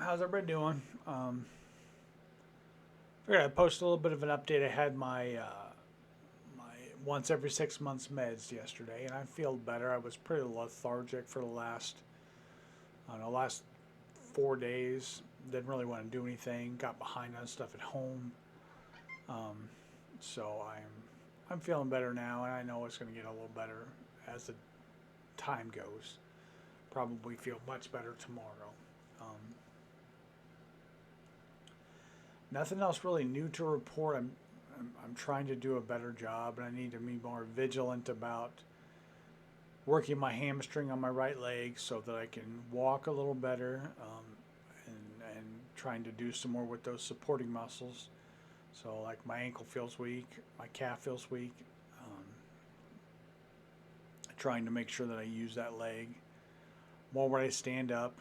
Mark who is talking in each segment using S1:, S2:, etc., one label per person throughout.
S1: How's everybody doing? Figured I'd post a little bit of an update. I had my once every 6 months meds yesterday, and I feel better. I was pretty lethargic for the last 4 days. Didn't really want to do anything. Got behind on stuff at home. Um, so I'm feeling better now, and I know it's going to get a little better as the time goes. Probably feel much better tomorrow. Um, Nothing else really new to report. I'm trying to do a better job, and I need to be more vigilant about working my hamstring on my right leg so that I can walk a little better, and trying to do some more with those supporting muscles. So like my ankle feels weak, my calf feels weak. Um, Trying to make sure that I use that leg more when I stand up,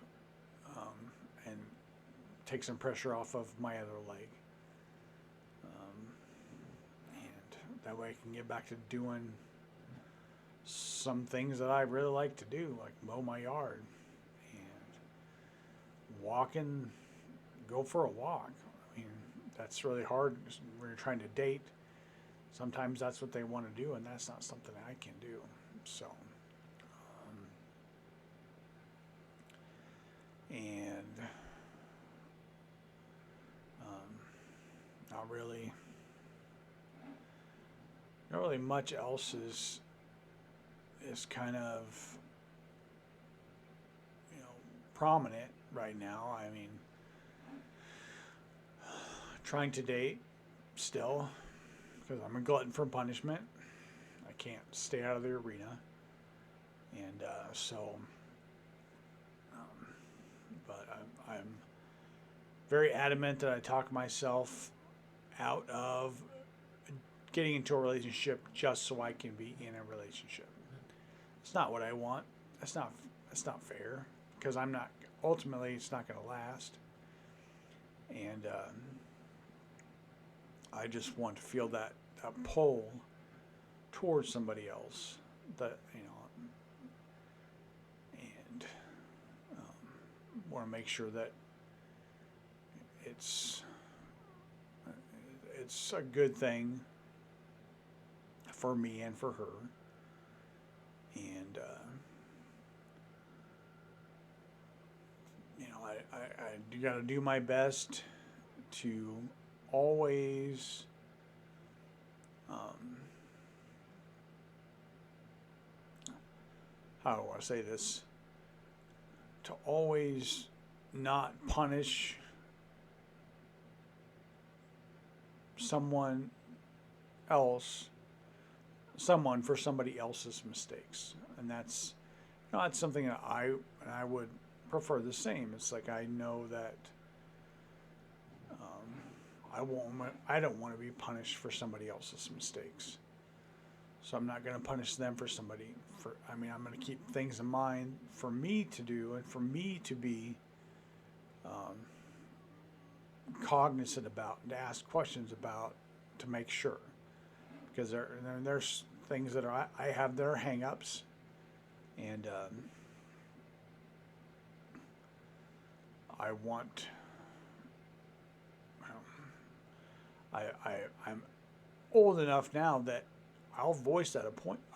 S1: and take some pressure off of my other leg. And that way I can get back to doing some things that I really like to do, like mow my yard and walking, go for a walk. I mean, that's really hard when you're trying to date. Sometimes that's what they want to do, and that's not something I can do. So, and not really, not really much else is kind of prominent right now. I mean, trying to date still because I'm a glutton for punishment. I can't stay out of the arena, and um, but I'm very adamant that I talk myself out of getting into a relationship just so I can be in a relationship. It's not what I want. That's not that's not fair because I'm not. Ultimately, it's not going to last, and I just want to feel that pull towards somebody else. That and want to make sure that it's it's a good thing for me and for her, and I got to do my best to always um, how do I say this, to always not punish someone else someone for somebody else's mistakes, and that's something that I would prefer the same. It's like I know that I don't want to be punished for somebody else's mistakes, so I'm not going to punish them for somebody for. I mean, I'm going to keep things in mind for me to do and for me to be um, cognizant about and to ask questions about to make sure because there's things that I have that are hang-ups, and I want well, I'm old enough now that I'll voice that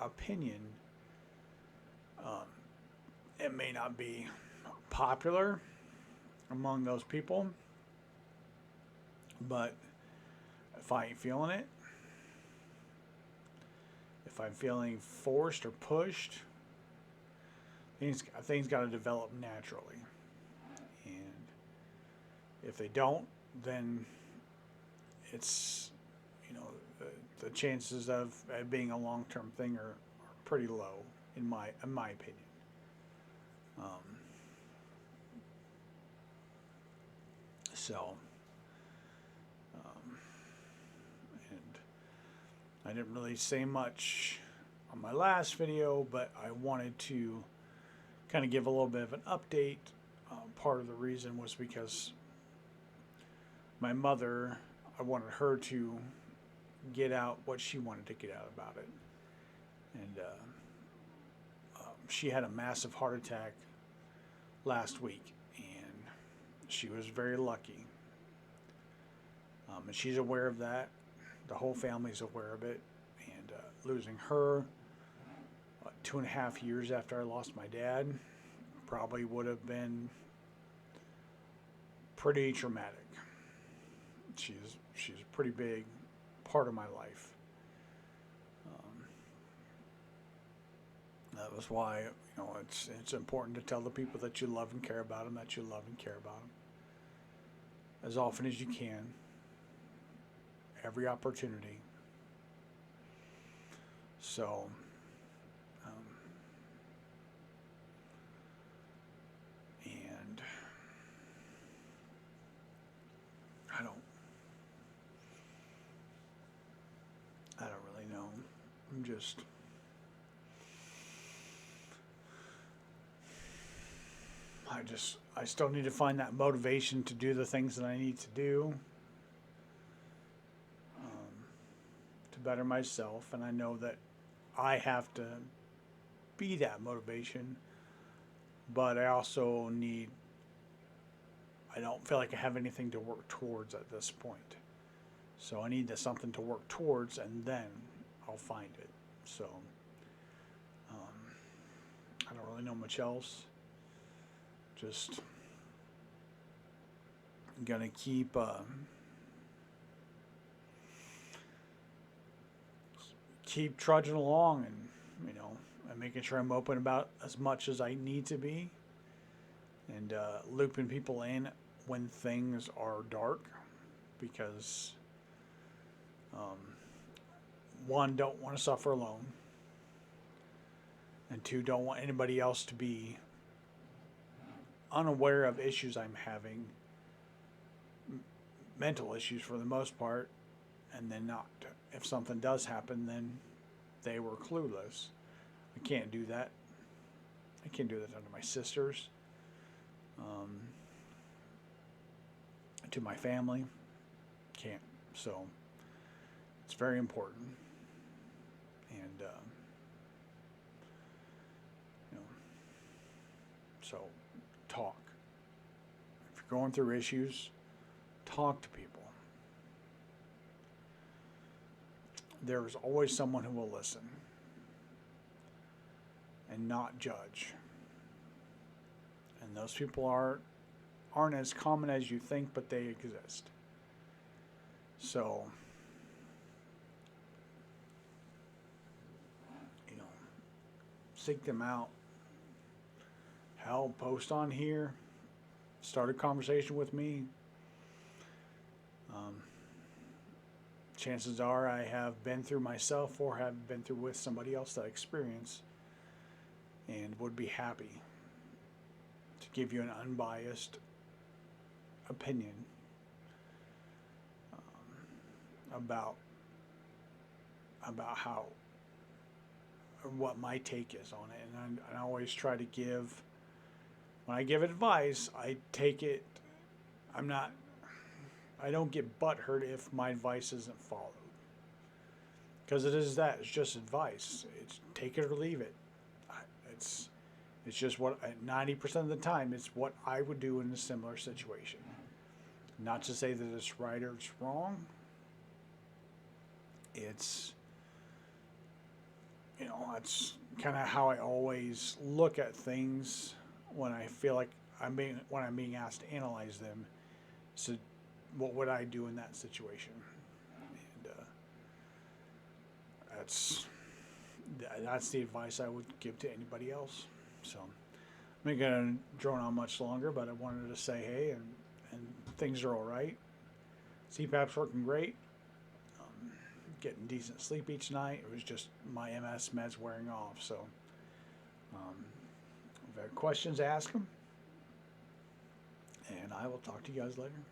S1: opinion. Um, it may not be popular among those people, but if I ain't feeling it, if I'm feeling forced or pushed, things got to develop naturally. And if they don't, then it's you know the chances of it being a long term thing are pretty low in my opinion. Um, so um, and I didn't really say much on my last video, but I wanted to kind of give a little bit of an update. Part of the reason was because my mother, I wanted her to get out what she wanted to get out about it. And she had a massive heart attack last week, and she was very lucky. And she's aware of that. The whole family's aware of it. And losing her 2.5 years after I lost my dad probably would have been pretty traumatic. She's a pretty big part of my life. That was why, it's important to tell the people that you love and care about them that you love and care about them as often as you can, every opportunity. So, and I don't really know. I still need to find that motivation to do the things that I need to do to better myself. And I know that I have to be that motivation, but I also I don't feel like I have anything to work towards at this point. So I need something to work towards, and then I'll find it. So I don't really know much else. Just gonna keep trudging along, and and making sure I'm open about as much as I need to be, and looping people in when things are dark, because one, don't want to suffer alone, and two, don't want anybody else to be unaware of issues I'm having, mental issues for the most part, and then not. If something does happen, then they were clueless. I can't do that. I can't do that to my sisters, to my family. Can't. So it's very important. And so talk. If you're going through issues, talk to people. There's always someone who will listen and not judge. And those people aren't as common as you think, but they exist. So, seek them out. Hell, post on here. Start a conversation with me. Chances are I have been through myself or have been through with somebody else that experience, and would be happy to give you an unbiased opinion about how, or what my take is on it. And I always try to give, when I give advice, I take it, I don't get butthurt if my advice isn't followed. Because it's just advice. It's take it or leave it. It's just what, 90% of the time, it's what I would do in a similar situation. Not to say that it's right or it's wrong. It's, that's kind of how I always look at things when I feel like when I'm being asked to analyze them. So, what would I do in that situation? And that's the advice I would give to anybody else. So I'm not going to drone on much longer, but I wanted to say hey, and things are all right. CPAP's working great. Getting decent sleep each night. It was just my MS meds wearing off. So if you have questions, ask them. And I will talk to you guys later.